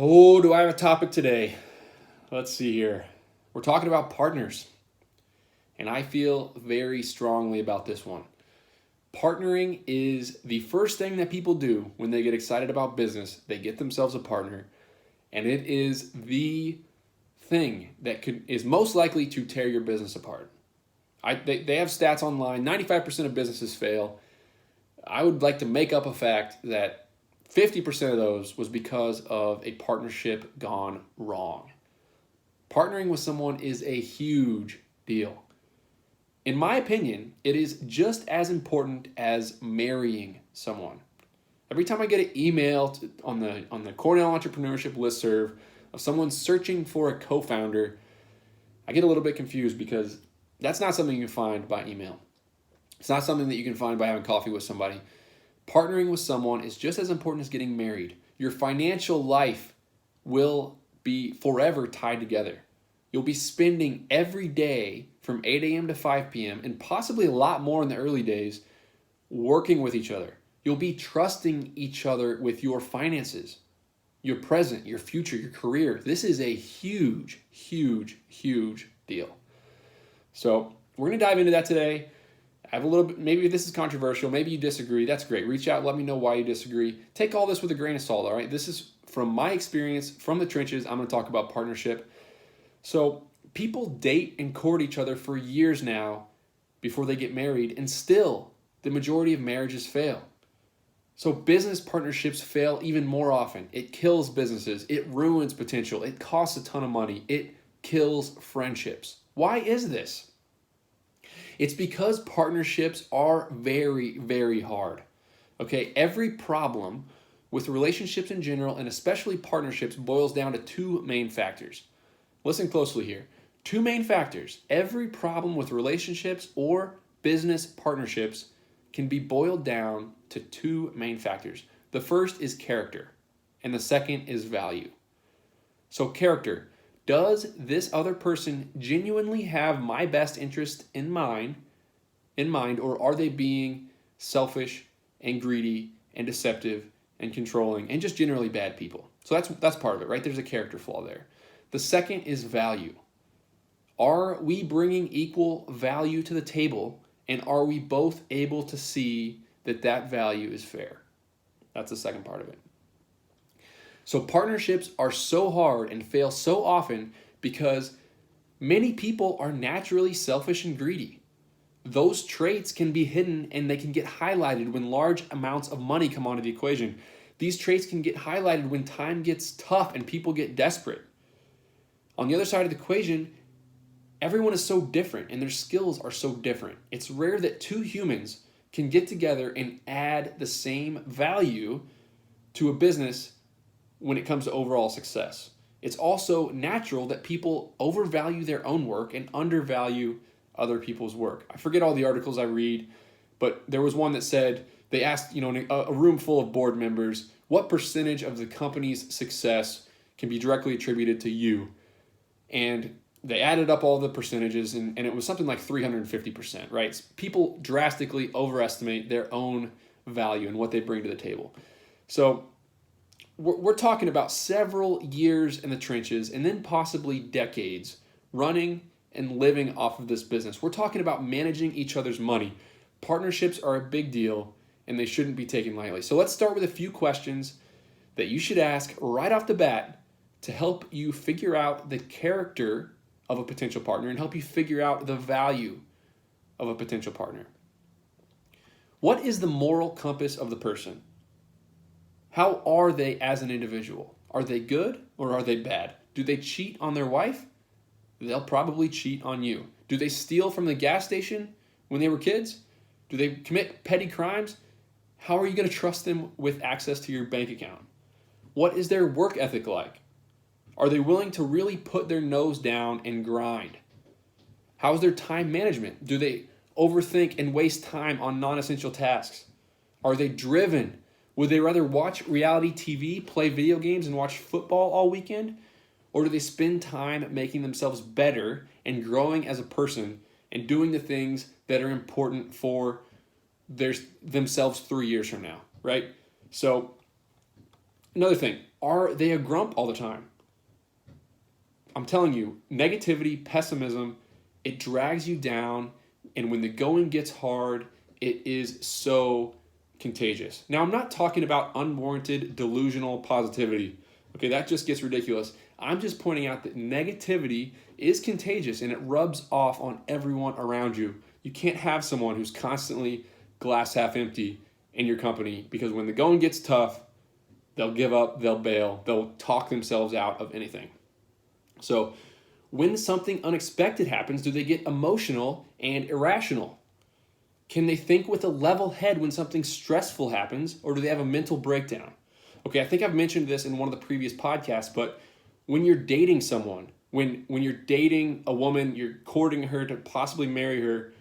Oh, do I have a topic today? Let's see here. We're talking about partners, and I feel very strongly about this one. Partnering is the first thing that people do when they get excited about business. They get themselves a partner, and it is the thing that is most likely to tear your business apart. They have stats online. 95% of businesses fail. I would like to make up a fact that 50% of those was because of a partnership gone wrong. Partnering with someone is a huge deal. In my opinion, it is just as important as marrying someone. Every time I get an email on the Cornell Entrepreneurship listserv of someone searching for a co-founder, I get a little bit confused because that's not something you can find by email. It's not something that you can find by having coffee with somebody. Partnering with someone is just as important as getting married. Your financial life will be forever tied together. You'll be spending every day from 8 a.m. to 5 p.m. and possibly a lot more in the early days working with each other. You'll be trusting each other with your finances, your present, your future, your career. This is a huge, huge, huge deal. So we're going to dive into that today. I have a little bit, maybe this is controversial, maybe you disagree. That's great. Reach out, let me know why you disagree. Take all this with a grain of salt, all right? This is from my experience, from the trenches. I'm going to talk about partnership. So people date and court each other for years now before they get married, and still the majority of marriages fail. So business partnerships fail even more often. It kills businesses. It ruins potential. It costs a ton of money. It kills friendships. Why is this? It's because partnerships are very, very hard. Okay, every problem with relationships in general, and especially partnerships, boils down to two main factors. Listen closely here. Two main factors. Every problem with relationships or business partnerships can be boiled down to two main factors. The first is character, and the second is value. So character. Does this other person genuinely have my best interest in mind, or are they being selfish and greedy and deceptive and controlling and just generally bad people? So that's part of it, right? There's a character flaw there. The second is value. Are we bringing equal value to the table, and are we both able to see that value is fair? That's the second part of it. So partnerships are so hard and fail so often because many people are naturally selfish and greedy. Those traits can be hidden and they can get highlighted when large amounts of money come onto the equation. These traits can get highlighted when time gets tough and people get desperate. On the other side of the equation, everyone is so different and their skills are so different. It's rare that two humans can get together and add the same value to a business when it comes to overall success. It's also natural that people overvalue their own work and undervalue other people's work. I forget all the articles I read, but there was one that said, they asked, in a room full of board members, what percentage of the company's success can be directly attributed to you? And they added up all the percentages, and it was something like 350%, right? People drastically overestimate their own value and what they bring to the table. So we're talking about several years in the trenches and then possibly decades running and living off of this business. We're talking about managing each other's money. Partnerships are a big deal and they shouldn't be taken lightly. So let's start with a few questions that you should ask right off the bat to help you figure out the character of a potential partner and help you figure out the value of a potential partner. What is the moral compass of the person? How are they as an individual? Are they good or are they bad? Do they cheat on their wife? They'll probably cheat on you. Do they steal from the gas station when they were kids? Do they commit petty crimes? How are you going to trust them with access to your bank account? What is their work ethic like? Are they willing to really put their nose down and grind? How's their time management? Do they overthink and waste time on non-essential tasks? Are they driven? Would they rather watch reality TV, play video games, and watch football all weekend? Or do they spend time making themselves better and growing as a person and doing the things that are important for themselves 3 years from now, right? So Another thing, are they a grump all the time? I'm telling you, negativity, pessimism, it drags you down. And when the going gets hard, it is so contagious. Now, I'm not talking about unwarranted delusional positivity. Okay, that just gets ridiculous. I'm just pointing out that negativity is contagious and it rubs off on everyone around you. You can't have someone who's constantly glass half empty in your company, because when the going gets tough, they'll give up, they'll bail, they'll talk themselves out of anything. So when something unexpected happens, do they get emotional and irrational? Can they think with a level head when something stressful happens, or do they have a mental breakdown? Okay, I think I've mentioned this in one of the previous podcasts, but when you're dating someone, when you're dating a woman, you're courting her to possibly marry her,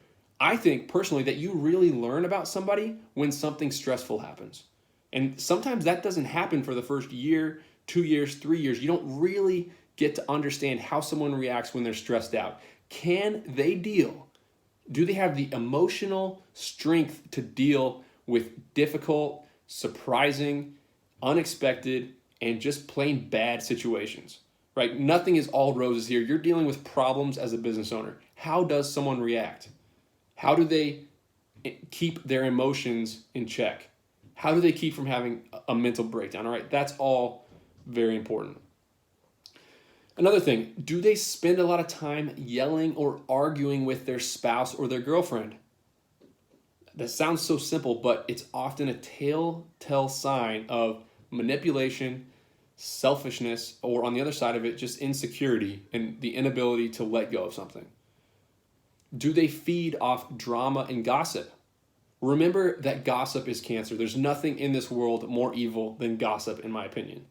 I think personally that you really learn about somebody when something stressful happens. And sometimes that doesn't happen for the first year, 2 years, 3 years. You don't really get to understand how someone reacts when they're stressed out. Can they deal? Do they have the emotional strength to deal with difficult, surprising, unexpected, and just plain bad situations? Right? Nothing is all roses here. You're dealing with problems as a business owner. How does someone react? How do they keep their emotions in check? How do they keep from having a mental breakdown? All right, that's all very important. Another thing, do they spend a lot of time yelling or arguing with their spouse or their girlfriend? That sounds so simple, but it's often a telltale sign of manipulation, selfishness, or on the other side of it, just insecurity and the inability to let go of something. Do they feed off drama and gossip? Remember that gossip is cancer. There's nothing in this world more evil than gossip, in my opinion.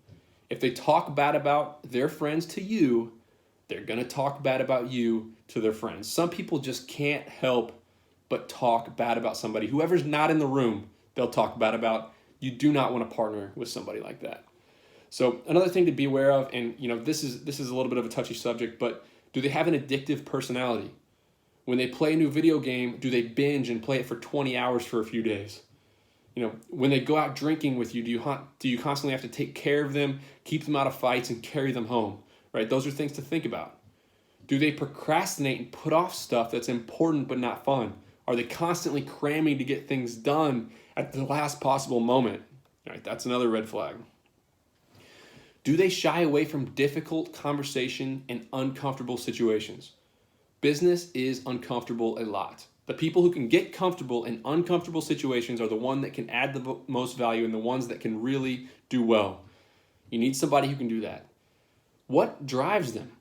If they talk bad about their friends to you, they're going to talk bad about you to their friends. Some people just can't help but talk bad about somebody. Whoever's not in the room, they'll talk bad about. You do not want to partner with somebody like that. So another thing to be aware of, and this is a little bit of a touchy subject, but do they have an addictive personality? When they play a new video game, do they binge and play it for 20 hours for a few days? When they go out drinking with you, do you constantly have to take care of them, keep them out of fights, and carry them home? Right? Those are things to think about. Do they procrastinate and put off stuff that's important but not fun? Are they constantly cramming to get things done at the last possible moment? All right, that's another red flag. Do they shy away from difficult conversation and uncomfortable situations? Business is uncomfortable a lot. The people who can get comfortable in uncomfortable situations are the ones that can add the most value and the ones that can really do well. You need somebody who can do that. What drives them?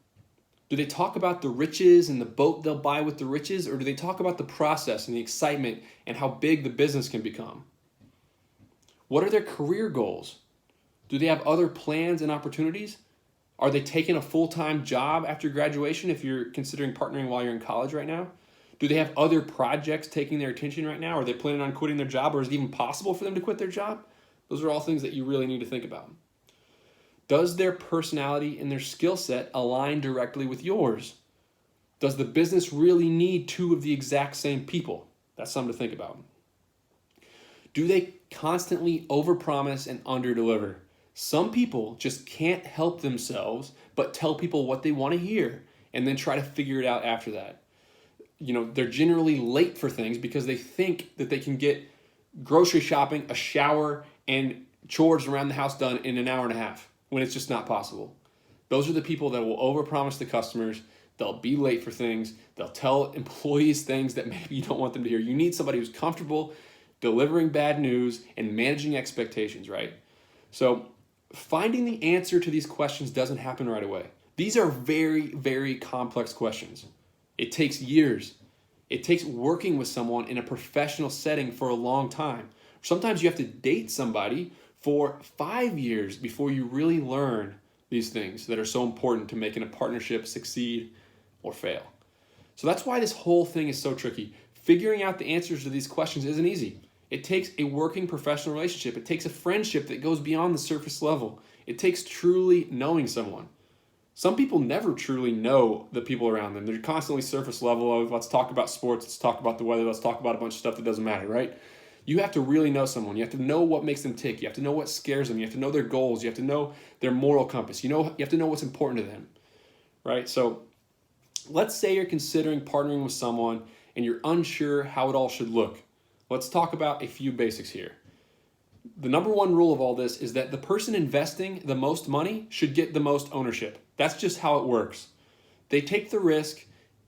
Do they talk about the riches and the boat they'll buy with the riches, or do they talk about the process and the excitement and how big the business can become? What are their career goals? Do they have other plans and opportunities? Are they taking a full-time job after graduation if you're considering partnering while you're in college right now? Do they have other projects taking their attention right now? Are they planning on quitting their job, or is it even possible for them to quit their job? Those are all things that you really need to think about. Does their personality and their skill set align directly with yours? Does the business really need two of the exact same people? That's something to think about. Do they constantly overpromise and underdeliver? Some people just can't help themselves but tell people what they want to hear and then try to figure it out after that. They're generally late for things because they think that they can get grocery shopping, a shower, and chores around the house done in an hour and a half when it's just not possible. Those are the people that will overpromise the customers. They'll be late for things. They'll tell employees things that maybe you don't want them to hear. You need somebody who's comfortable delivering bad news and managing expectations, right? So finding the answer to these questions doesn't happen right away. These are very, very complex questions. It takes years. It takes working with someone in a professional setting for a long time. Sometimes you have to date somebody for 5 years before you really learn these things that are so important to making a partnership succeed or fail. So that's why this whole thing is so tricky. Figuring out the answers to these questions isn't easy. It takes a working professional relationship. It takes a friendship that goes beyond the surface level. It takes truly knowing someone. Some people never truly know the people around them. They're constantly surface level of, let's talk about sports, let's talk about the weather, let's talk about a bunch of stuff that doesn't matter, right? You have to really know someone. You have to know what makes them tick. You have to know what scares them. You have to know their goals. You have to know their moral compass. You have to know what's important to them, right? So let's say you're considering partnering with someone and you're unsure how it all should look. Let's talk about a few basics here. The number one rule of all this is that the person investing the most money should get the most ownership. That's just how it works. They take the risk,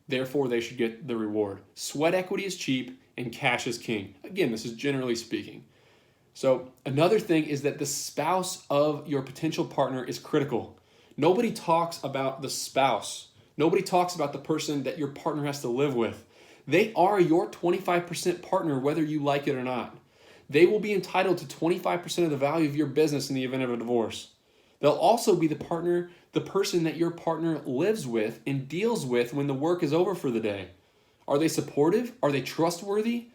therefore they should get the reward. Sweat equity is cheap and cash is king. Again, this is generally speaking. So another thing is that the spouse of your potential partner is critical. Nobody talks about the spouse. Nobody talks about the person that your partner has to live with. They are your 25% partner whether you like it or not. They will be entitled to 25% of the value of your business in the event of a divorce. They'll also be the person that your partner lives with and deals with when the work is over for the day. Are they supportive? Are they trustworthy?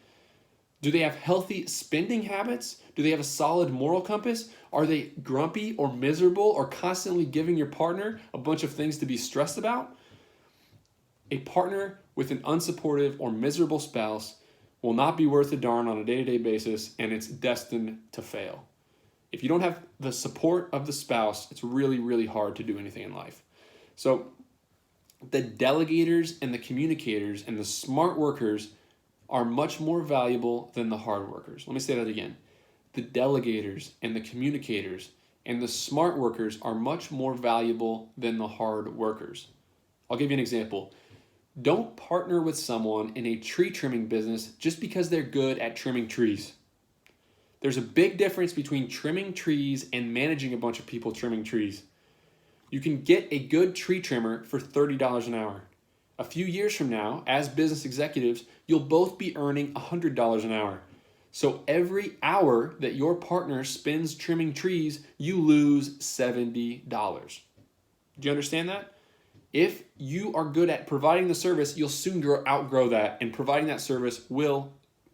Do they have healthy spending habits? Do they have a solid moral compass? Are they grumpy or miserable or constantly giving your partner a bunch of things to be stressed about? A partner with an unsupportive or miserable spouse will not be worth a darn on a day-to-day basis, and it's destined to fail. If you don't have the support of the spouse, it's really, really hard to do anything in life. So the delegators and the communicators and the smart workers are much more valuable than the hard workers. Let me say that again. The delegators and the communicators and the smart workers are much more valuable than the hard workers. I'll give you an example. Don't partner with someone in a tree trimming business just because they're good at trimming trees. There's a big difference between trimming trees and managing a bunch of people trimming trees. You can get a good tree trimmer for $30 an hour. A few years from now, as business executives, you'll both be earning $100 an hour. So every hour that your partner spends trimming trees, you lose $70. Do you understand that? If you are good at providing the service, you'll soon outgrow that, and providing that service will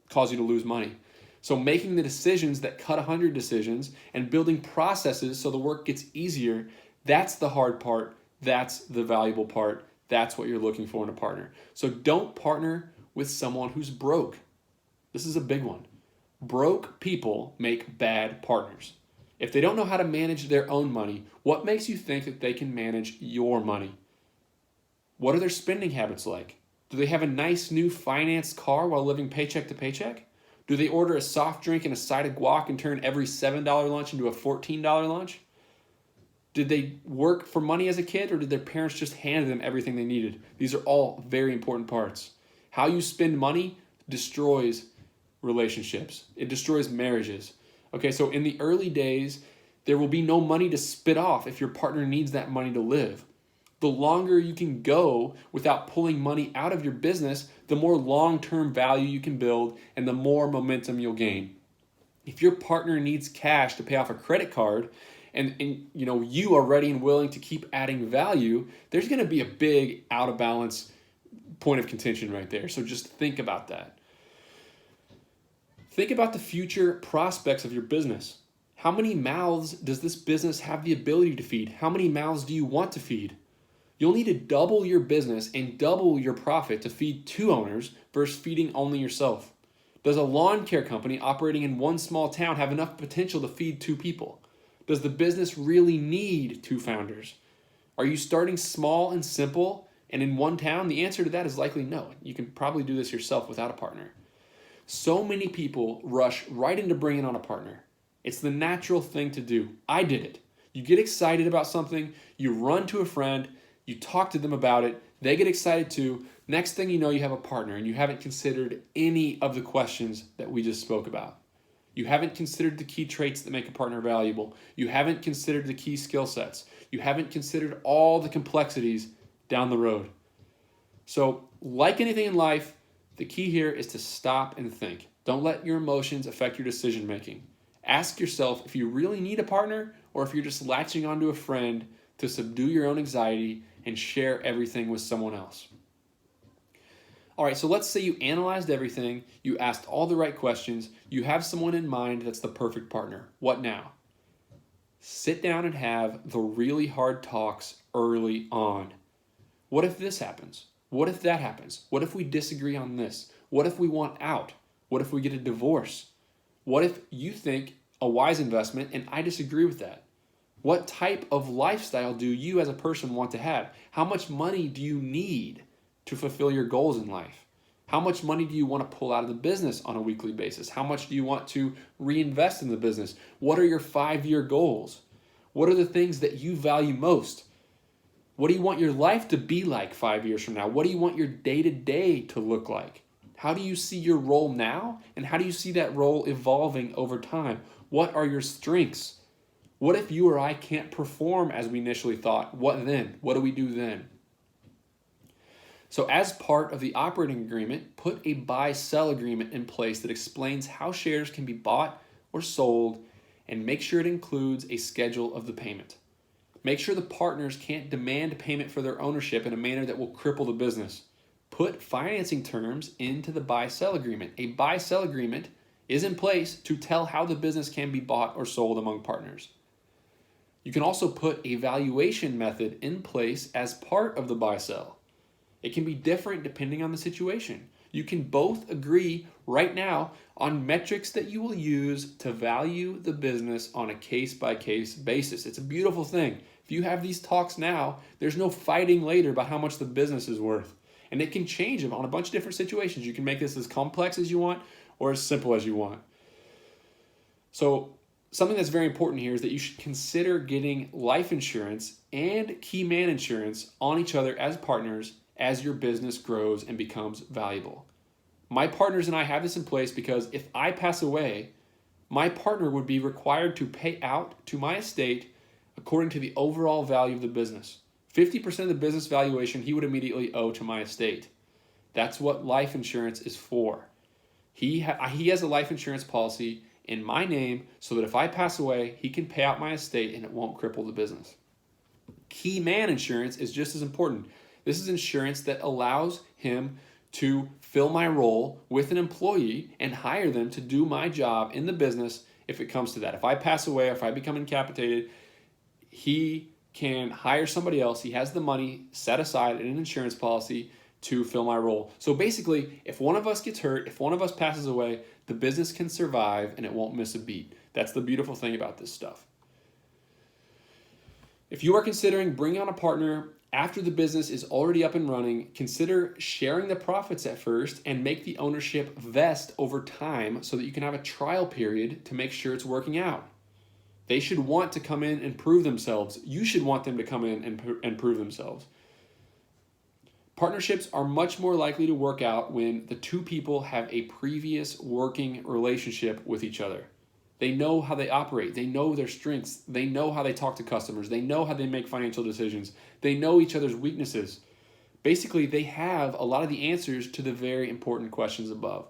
cause you to lose money. So making the decisions that cut 100 decisions and building processes so the work gets easier, that's the hard part. That's the valuable part. That's what you're looking for in a partner. So don't partner with someone who's broke. This is a big one. Broke people make bad partners. If they don't know how to manage their own money, what makes you think that they can manage your money? What are their spending habits like? Do they have a nice new financed car while living paycheck to paycheck? Do they order a soft drink and a side of guac and turn every $7 lunch into a $14 lunch? Did they work for money as a kid, or did their parents just hand them everything they needed? These are all very important parts. How you spend money destroys relationships. It destroys marriages. Okay, so in the early days, there will be no money to spit off if your partner needs that money to live. The longer you can go without pulling money out of your business, the more long-term value you can build and the more momentum you'll gain. If your partner needs cash to pay off a credit card and you are ready and willing to keep adding value, there's going to be a big out of balance point of contention right there. So just think about that. Think about the future prospects of your business. How many mouths does this business have the ability to feed? How many mouths do you want to feed? You'll need to double your business and double your profit to feed 2 owners versus feeding only yourself. Does a lawn care company operating in one small town have enough potential to feed 2 people? Does the business really need 2 founders? Are you starting small and simple and in one town? The answer to that is likely no. You can probably do this yourself without a partner. So many people rush right into bringing on a partner. It's the natural thing to do. I did it. You get excited about something, you run to a friend, you talk to them about it, they get excited too. Next thing you know, you have a partner and you haven't considered any of the questions that we just spoke about. You haven't considered the key traits that make a partner valuable. You haven't considered the key skill sets. You haven't considered all the complexities down the road. So, like anything in life, the key here is to stop and think. Don't let your emotions affect your decision making. Ask yourself if you really need a partner or if you're just latching onto a friend to subdue your own anxiety and share everything with someone else. All right, so let's say you analyzed everything, you asked all the right questions, you have someone in mind that's the perfect partner. What now? Sit down and have the really hard talks early on. What if this happens? What if that happens? What if we disagree on this? What if we want out? What if we get a divorce? What if you think a wise investment and I disagree with that? What type of lifestyle do you as a person want to have? How much money do you need to fulfill your goals in life? How much money do you want to pull out of the business on a weekly basis? How much do you want to reinvest in the business? What are your 5-year goals? What are the things that you value most? What do you want your life to be like 5 years from now? What do you want your day-to-day to look like? How do you see your role now? And how do you see that role evolving over time? What are your strengths? What if you or I can't perform as we initially thought? What then? What do we do then? So as part of the operating agreement, put a buy-sell agreement in place that explains how shares can be bought or sold, and make sure it includes a schedule of the payment. Make sure the partners can't demand payment for their ownership in a manner that will cripple the business. Put financing terms into the buy-sell agreement. A buy-sell agreement is in place to tell how the business can be bought or sold among partners. You can also put a valuation method in place as part of the buy-sell. It can be different depending on the situation. You can both agree right now on metrics that you will use to value the business on a case-by-case basis. It's a beautiful thing. If you have these talks now, there's no fighting later about how much the business is worth. And it can change on a bunch of different situations. You can make this as complex as you want or as simple as you want. So something that's very important here is that you should consider getting life insurance and key man insurance on each other as partners as your business grows and becomes valuable. My partners and I have this in place because if I pass away, my partner would be required to pay out to my estate according to the overall value of the business. 50% of the business valuation he would immediately owe to my estate. That's what life insurance is for. He has a life insurance policy in my name so that if I pass away, he can pay out my estate and it won't cripple the business. Key man insurance is just as important. This is insurance that allows him to fill my role with an employee and hire them to do my job in the business if it comes to that. If I pass away or if I become incapacitated, he can hire somebody else. He has the money set aside in an insurance policy to fill my role. So basically, if one of us gets hurt, if one of us passes away, the business can survive and it won't miss a beat. That's the beautiful thing about this stuff. If you are considering bringing on a partner after the business is already up and running, consider sharing the profits at first and make the ownership vest over time so that you can have a trial period to make sure it's working out. They should want to come in and prove themselves. You should want them to come in and prove themselves. Partnerships are much more likely to work out when the two people have a previous working relationship with each other. They know how they operate. They know their strengths. They know how they talk to customers. They know how they make financial decisions. They know each other's weaknesses. Basically, they have a lot of the answers to the very important questions above.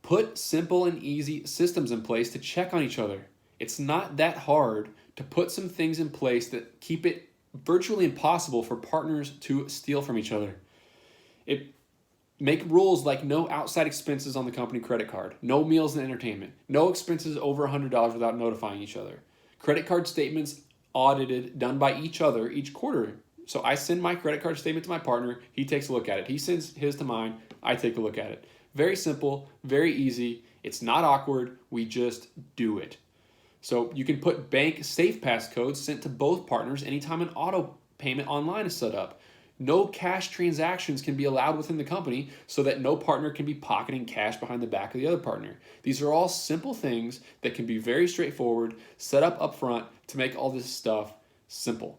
Put simple and easy systems in place to check on each other. It's not that hard to put some things in place that keep it virtually impossible for partners to steal from each other. Make rules like no outside expenses on the company credit card, no meals and entertainment, no expenses over $100 without notifying each other. Credit card statements audited, done by each other each quarter. So I send my credit card statement to my partner, he takes a look at it. He sends his to mine, I take a look at it. Very simple, very easy. It's not awkward, we just do it. So you can put bank safe pass codes sent to both partners anytime an auto payment online is set up. No cash transactions can be allowed within the company so that no partner can be pocketing cash behind the back of the other partner. These are all simple things that can be very straightforward, set up front to make all this stuff simple.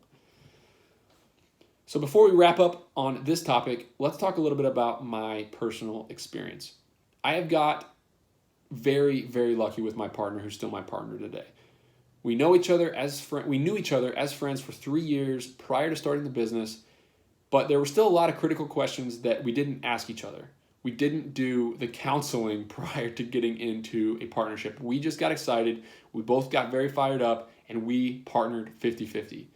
So before we wrap up on this topic, let's talk a little bit about my personal experience. I have got very, very lucky with my partner who's still my partner today. We knew each other as friends for 3 years prior to starting the business. But there were still a lot of critical questions that we didn't ask each other. We didn't do the counseling prior to getting into a partnership. We just got excited. We both got very fired up and we partnered 50-50.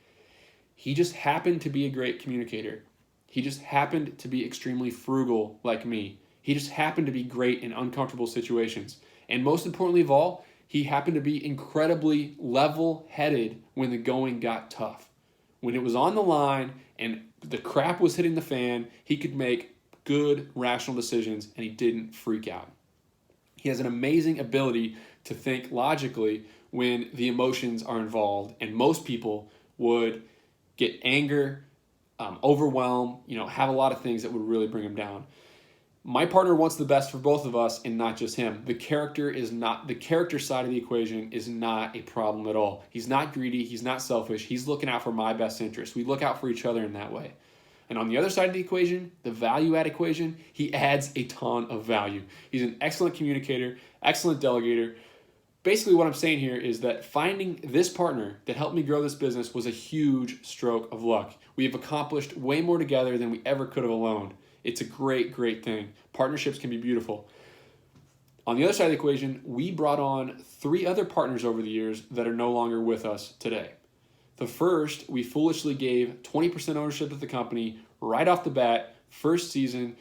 He just happened to be a great communicator. He just happened to be extremely frugal like me. He just happened to be great in uncomfortable situations. And most importantly of all, he happened to be incredibly level-headed when the going got tough. When it was on the line and the crap was hitting the fan, he could make good, rational decisions and he didn't freak out. He has an amazing ability to think logically when the emotions are involved, and most people would get anger, overwhelm, have a lot of things that would really bring him down. My partner wants the best for both of us and not just him. The character side of the equation is not a problem at all. He's not greedy. He's not selfish. He's looking out for my best interest. We look out for each other in that way. And on the other side of the equation, the value add equation, he adds a ton of value. He's an excellent communicator, excellent delegator. Basically what I'm saying here is that finding this partner that helped me grow this business was a huge stroke of luck. We have accomplished way more together than we ever could have alone. It's a great, great thing. Partnerships can be beautiful. On the other side of the equation, we brought on 3 other partners over the years that are no longer with us today. The first, we foolishly gave 20% ownership of the company right off the bat, first season.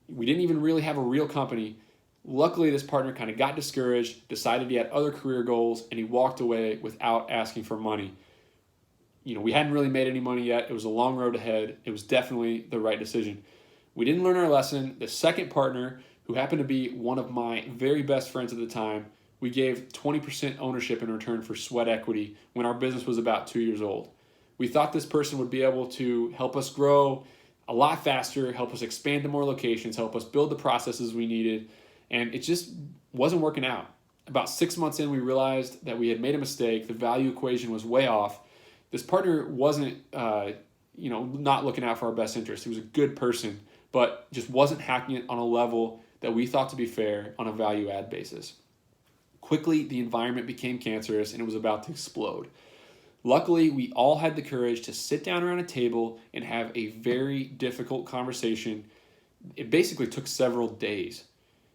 We didn't even really have a real company. Luckily, this partner kind of got discouraged, decided he had other career goals, and he walked away without asking for money. We hadn't really made any money yet. It was a long road ahead. It was definitely the right decision. We didn't learn our lesson. The second partner, who happened to be one of my very best friends at the time, we gave 20% ownership in return for sweat equity when our business was about 2 years old. We thought this person would be able to help us grow a lot faster, help us expand to more locations, help us build the processes we needed, and it just wasn't working out. About 6 months in, we realized that we had made a mistake. The value equation was way off. This partner wasn't, not looking out for our best interest. He was a good person, but just wasn't hacking it on a level that we thought to be fair on a value add basis. Quickly, the environment became cancerous and it was about to explode. Luckily, we all had the courage to sit down around a table and have a very difficult conversation. It basically took several days.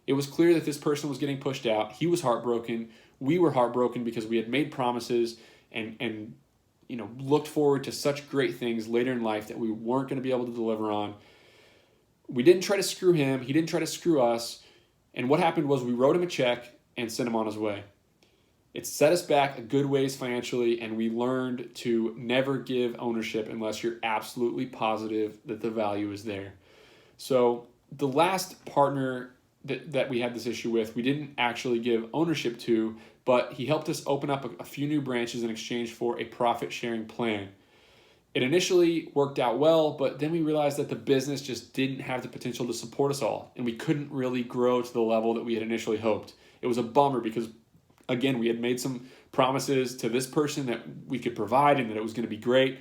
It was clear that this person was getting pushed out. He was heartbroken. We were heartbroken because we had made promises and looked forward to such great things later in life that we weren't going to be able to deliver on. We didn't try to screw him. He didn't try to screw us. And what happened was we wrote him a check and sent him on his way. It set us back a good ways financially, and we learned to never give ownership unless you're absolutely positive that the value is there. So the last partner that we had this issue with, we didn't actually give ownership to, but he helped us open up a few new branches in exchange for a profit-sharing plan. It initially worked out well, but then we realized that the business just didn't have the potential to support us all, and we couldn't really grow to the level that we had initially hoped. It was a bummer because, again, we had made some promises to this person that we could provide and that it was going to be great,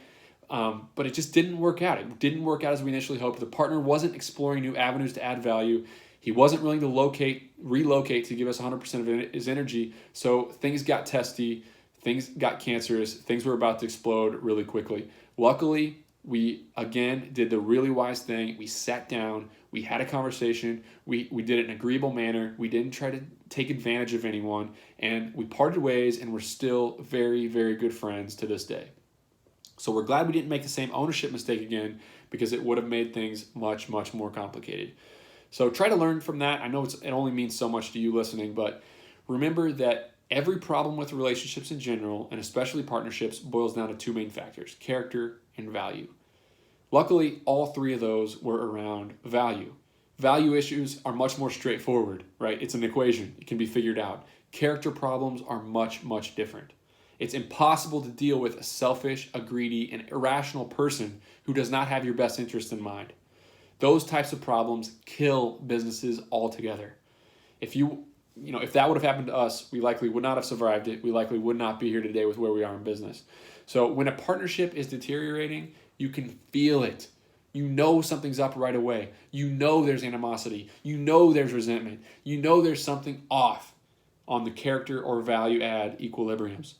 but it just didn't work out. It didn't work out as we initially hoped. The partner wasn't exploring new avenues to add value. He wasn't willing to relocate to give us 100% of his energy, so things got testy, things got cancerous, things were about to explode really quickly. Luckily, we, again, did the really wise thing. We sat down, we had a conversation, we did it in an agreeable manner, we didn't try to take advantage of anyone, and we parted ways, and we're still very, very good friends to this day. So we're glad we didn't make the same ownership mistake again, because it would have made things much, much more complicated. So try to learn from that. I know it only means so much to you listening, but remember that every problem with relationships in general, and especially partnerships, boils down to 2 main factors: character and value. Luckily, all 3 of those were around value. Value issues are much more straightforward, right? It's an equation. It can be figured out. Character problems are much, much different. It's impossible to deal with a selfish, a greedy, and irrational person who does not have your best interest in mind. Those types of problems kill businesses altogether. If that would have happened to us, we likely would not have survived it. We likely would not be here today with where we are in business. So when a partnership is deteriorating, you can feel it. You know something's up right away. You know there's animosity. You know there's resentment. You know there's something off on the character or value add equilibriums.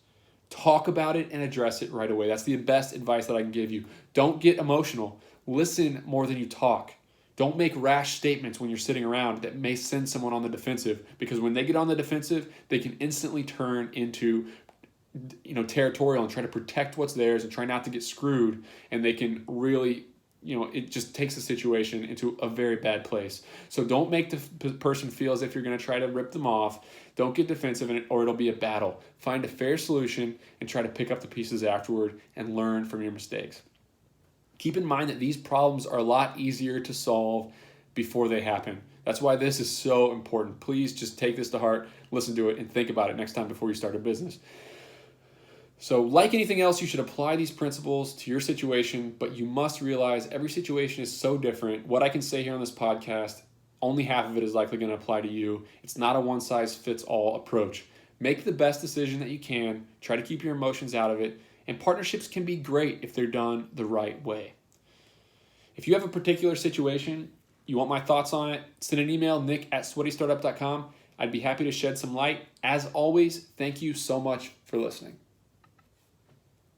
Talk about it and address it right away. That's the best advice that I can give you. Don't get emotional. Listen more than you talk. Don't make rash statements when you're sitting around that may send someone on the defensive, because when they get on the defensive, they can instantly turn into territorial and try to protect what's theirs and try not to get screwed, and they can really, it just takes the situation into a very bad place. So don't make the person feel as if you're going to try to rip them off. Don't get defensive in it, or it'll be a battle. Find a fair solution and try to pick up the pieces afterward and learn from your mistakes. Keep in mind that these problems are a lot easier to solve before they happen. That's why this is so important. Please just take this to heart, listen to it, and think about it next time before you start a business. So like anything else, you should apply these principles to your situation, but you must realize every situation is so different. What I can say here on this podcast, only half of it is likely going to apply to you. It's not a one-size-fits-all approach. Make the best decision that you can. Try to keep your emotions out of it. And partnerships can be great if they're done the right way. If you have a particular situation, you want my thoughts on it, send an email, nick@sweatystartup.com. I'd be happy to shed some light. As always, thank you so much for listening.